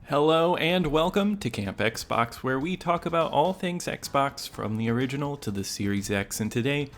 Hello and welcome to Camp Xbox, where we talk about all things Xbox from the original to the Series X, and today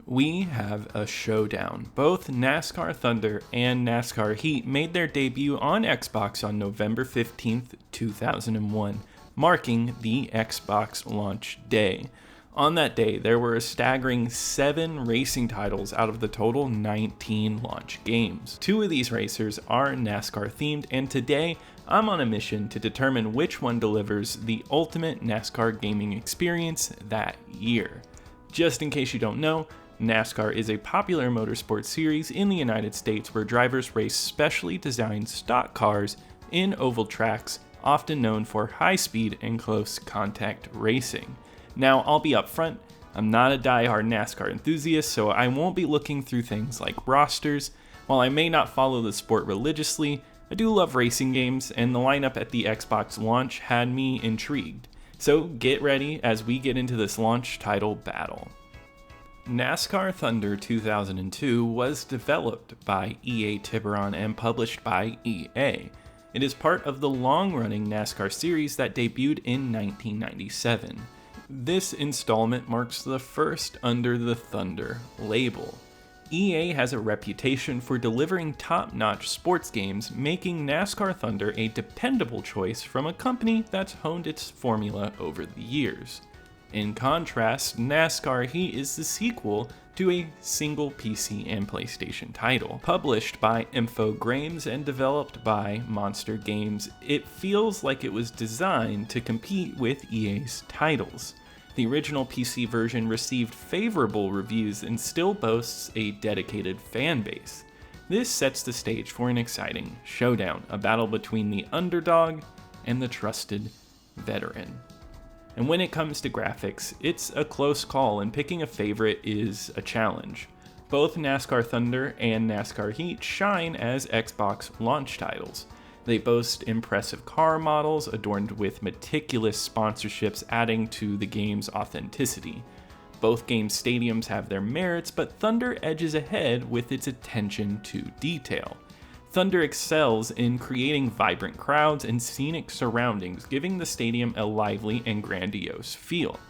we have a showdown. Both NASCAR Thunder and NASCAR Heat made their debut on Xbox on November 15th, 2001, marking the Xbox launch day. On that day, there were a staggering 7 racing titles out of the total 19 launch games. 2 of these racers are NASCAR themed, and today I'm on a mission to determine which one delivers the ultimate NASCAR gaming experience that year. Just in case you don't know, NASCAR is a popular motorsport series in the United States where drivers race specially designed stock cars in oval tracks, often known for high speed and close contact racing. Now, I'll be upfront, I'm not a die-hard NASCAR enthusiast, so I won't be looking through things like rosters. While I may not follow the sport religiously, I do love racing games, and the lineup at the Xbox launch had me intrigued. So get ready as we get into this launch title battle. NASCAR Thunder 2002 was developed by EA Tiburon and published by EA. It is part of the long-running NASCAR series that debuted in 1997. This installment marks the first under the Thunder label. EA has a reputation for delivering top-notch sports games, making NASCAR Thunder a dependable choice from a company that's honed its formula over the years. In contrast, NASCAR Heat is the sequel to a single PC and PlayStation title. Published by Infogrames and developed by Monster Games, it feels like it was designed to compete with EA's titles. The original PC version received favorable reviews and still boasts a dedicated fan base. This sets the stage for an exciting showdown, a battle between the underdog and the trusted veteran. And when it comes to graphics, it's a close call, and picking a favorite is a challenge. Both NASCAR Thunder and NASCAR Heat shine as Xbox launch titles. They boast impressive car models adorned with meticulous sponsorships, adding to the game's authenticity. Both games' stadiums have their merits, but Thunder edges ahead with its attention to detail. Thunder excels in creating vibrant crowds and scenic surroundings, giving the stadium a lively and grandiose feel.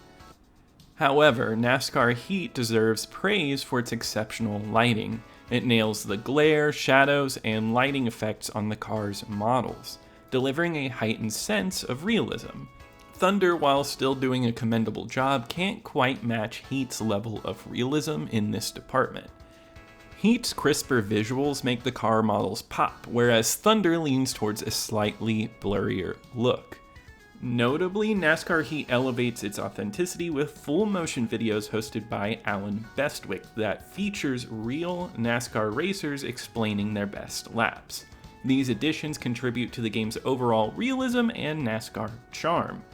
However, NASCAR Heat deserves praise for its exceptional lighting. It nails the glare, shadows, and lighting effects on the car's models, delivering a heightened sense of realism. Thunder, while still doing a commendable job, can't quite match Heat's level of realism in this department. Heat's crisper visuals make the car models pop, whereas Thunder leans towards a slightly blurrier look. Notably, NASCAR Heat elevates its authenticity with full motion videos hosted by Alan Bestwick that features real NASCAR racers explaining their best laps. These additions contribute to the game's overall realism and NASCAR charm.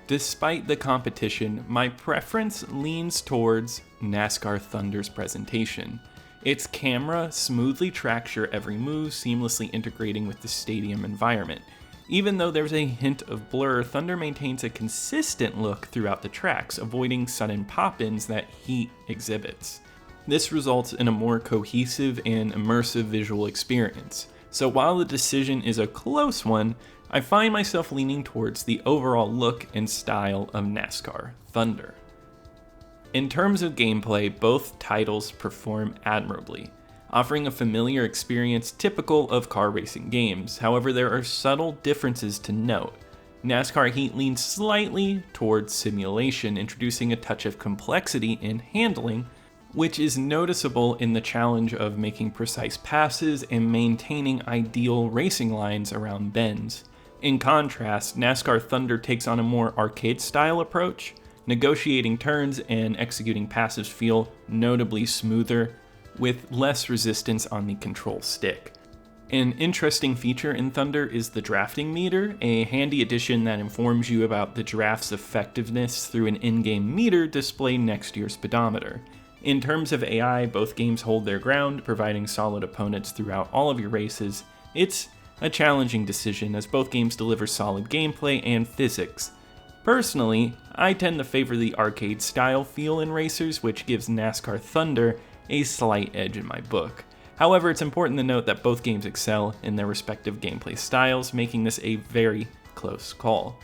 Despite the competition, my preference leans towards NASCAR Thunder's presentation. Its camera smoothly tracks your every move, seamlessly integrating with the stadium environment. Even though there's a hint of blur, Thunder maintains a consistent look throughout the tracks, avoiding sudden pop-ins that Heat exhibits. This results in a more cohesive and immersive visual experience. So while the decision is a close one, I find myself leaning towards the overall look and style of NASCAR Thunder. In terms of gameplay, both titles perform admirably, offering a familiar experience typical of car racing games. However, there are subtle differences to note. NASCAR Heat leans slightly towards simulation, introducing a touch of complexity in handling, which is noticeable in the challenge of making precise passes and maintaining ideal racing lines around bends. In contrast, NASCAR Thunder takes on a more arcade-style approach. Negotiating turns and executing passes feel notably smoother, with less resistance on the control stick. An interesting feature in Thunder is the drafting meter, a handy addition that informs you about the draft's effectiveness through an in-game meter displayed next to your speedometer. In terms of AI, both games hold their ground, providing solid opponents throughout all of your races. It's a challenging decision as both games deliver solid gameplay and physics. Personally, I tend to favor the arcade style feel in racers, which gives NASCAR Thunder a slight edge in my book. However, it's important to note that both games excel in their respective gameplay styles, making this a very close call.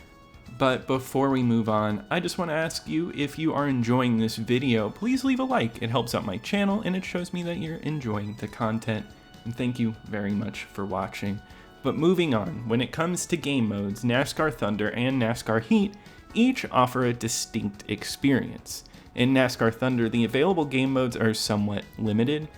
But before we move on, I just want to ask you, if you are enjoying this video, please leave a like. It helps out my channel and it shows me that you're enjoying the content. And thank you very much for watching. But moving on, when it comes to game modes, NASCAR Thunder and NASCAR Heat each offer a distinct experience. In NASCAR Thunder, the available game modes are somewhat limited.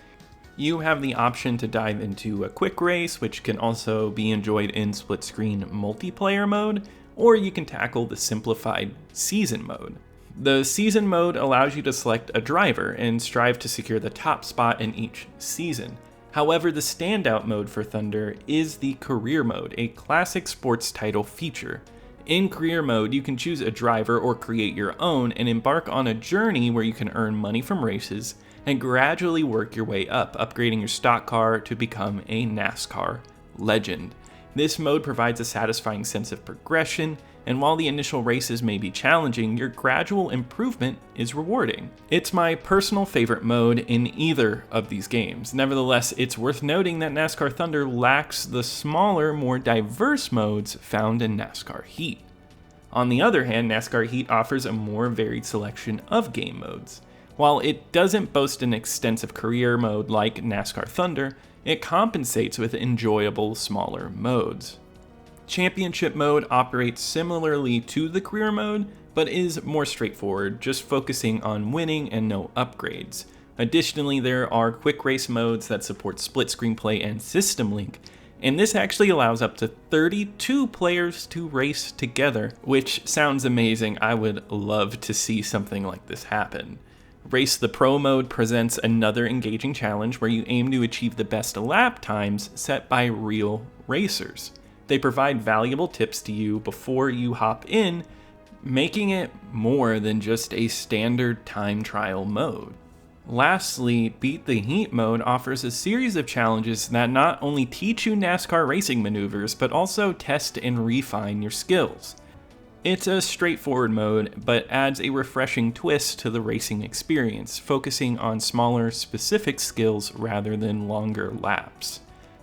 You have the option to dive into a quick race, which can also be enjoyed in split-screen multiplayer mode, or you can tackle the simplified season mode. The season mode allows you to select a driver and strive to secure the top spot in each season. However, the standout mode for Thunder is the career mode, a classic sports title feature. In career mode, you can choose a driver or create your own and embark on a journey where you can earn money from races and gradually work your way up, upgrading your stock car to become a NASCAR legend. This mode provides a satisfying sense of progression, and while the initial races may be challenging, your gradual improvement is rewarding. It's my personal favorite mode in either of these games. Nevertheless, it's worth noting that NASCAR Thunder lacks the smaller, more diverse modes found in NASCAR Heat. On the other hand, NASCAR Heat offers a more varied selection of game modes. While it doesn't boast an extensive career mode like NASCAR Thunder, it compensates with enjoyable, smaller modes. Championship mode operates similarly to the career mode, but is more straightforward, just focusing on winning and no upgrades. Additionally, there are quick race modes that support split screen play and system link, and this actually allows up to 32 players to race together, which sounds amazing. I would love to see something like this happen. Race the Pro mode presents another engaging challenge where you aim to achieve the best lap times set by real racers. They provide valuable tips to you before you hop in, making it more than just a standard time trial mode. Lastly, Beat the Heat mode offers a series of challenges that not only teach you NASCAR racing maneuvers, but also test and refine your skills. It's a straightforward mode, but adds a refreshing twist to the racing experience, focusing on smaller, specific skills rather than longer laps.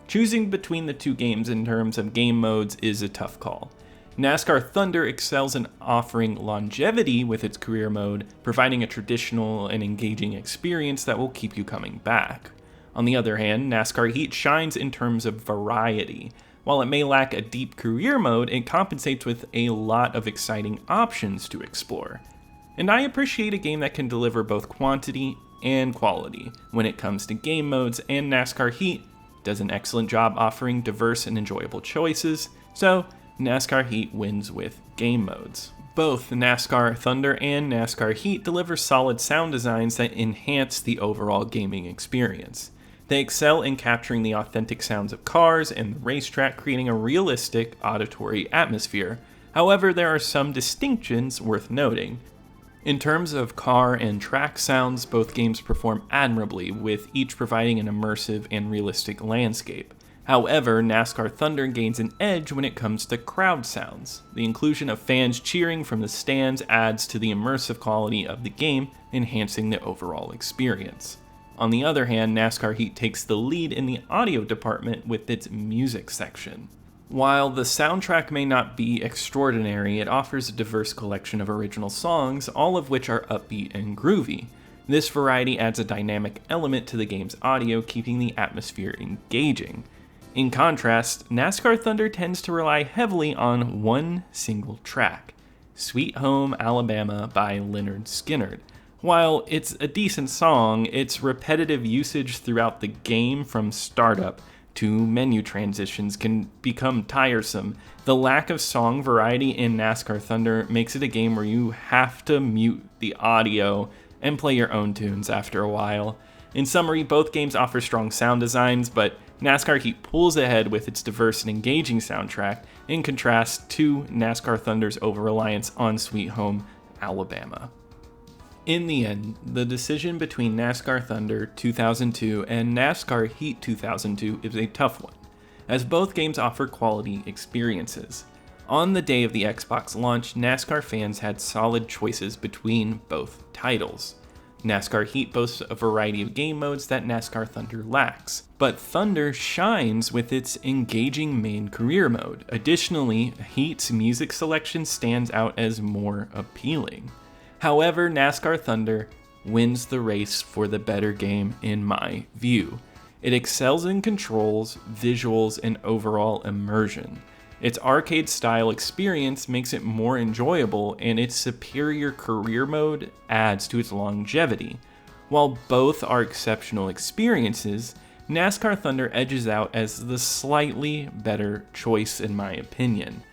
Choosing between the two games in terms of game modes is a tough call. NASCAR Thunder excels in offering longevity with its career mode, providing a traditional and engaging experience that will keep you coming back. On the other hand, NASCAR Heat shines in terms of variety. While it may lack a deep career mode, it compensates with a lot of exciting options to explore. And I appreciate a game that can deliver both quantity and quality when it comes to game modes, and NASCAR Heat does an excellent job offering diverse and enjoyable choices, so NASCAR Heat wins with game modes. Both NASCAR Thunder and NASCAR Heat deliver solid sound designs that enhance the overall gaming experience. They excel in capturing the authentic sounds of cars and the racetrack, creating a realistic auditory atmosphere. However, there are some distinctions worth noting. In terms of car and track sounds, both games perform admirably, with each providing an immersive and realistic landscape. However, NASCAR Thunder gains an edge when it comes to crowd sounds. The inclusion of fans cheering from the stands adds to the immersive quality of the game, enhancing the overall experience. On the other hand, NASCAR Heat takes the lead in the audio department with its music section. While the soundtrack may not be extraordinary, it offers a diverse collection of original songs, all of which are upbeat and groovy. This variety adds a dynamic element to the game's audio, keeping the atmosphere engaging. In contrast, NASCAR Thunder tends to rely heavily on one single track, Sweet Home Alabama by Lynyrd Skynyrd. While it's a decent song, its repetitive usage throughout the game from startup to menu transitions can become tiresome. The lack of song variety in NASCAR Thunder makes it a game where you have to mute the audio and play your own tunes after a while. In summary, both games offer strong sound designs, but NASCAR Heat pulls ahead with its diverse and engaging soundtrack, in contrast to NASCAR Thunder's over-reliance on Sweet Home Alabama. In the end, the decision between NASCAR Thunder 2002 and NASCAR Heat 2002 is a tough one, as both games offer quality experiences. On the day of the Xbox launch, NASCAR fans had solid choices between both titles. NASCAR Heat boasts a variety of game modes that NASCAR Thunder lacks, but Thunder shines with its engaging main career mode. Additionally, Heat's music selection stands out as more appealing. However, NASCAR Thunder wins the race for the better game in my view. It excels in controls, visuals, and overall immersion. Its arcade-style experience makes it more enjoyable, and its superior career mode adds to its longevity. While both are exceptional experiences, NASCAR Thunder edges out as the slightly better choice in my opinion.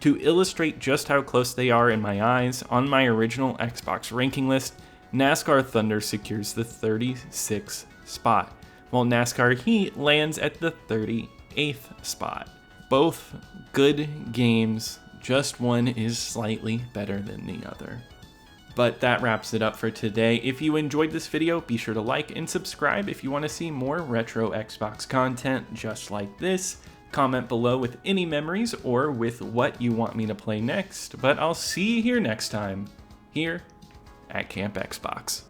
To illustrate just how close they are in my eyes, on my original Xbox ranking list, NASCAR Thunder secures the 36th spot, while NASCAR Heat lands at the 38th spot. Both good games, just one is slightly better than the other. But that wraps it up for today. If you enjoyed this video, be sure to like and subscribe if you want to see more retro Xbox content just like this. Comment below with any memories or with what you want me to play next. But I'll see you here next time, here at Camp Xbox.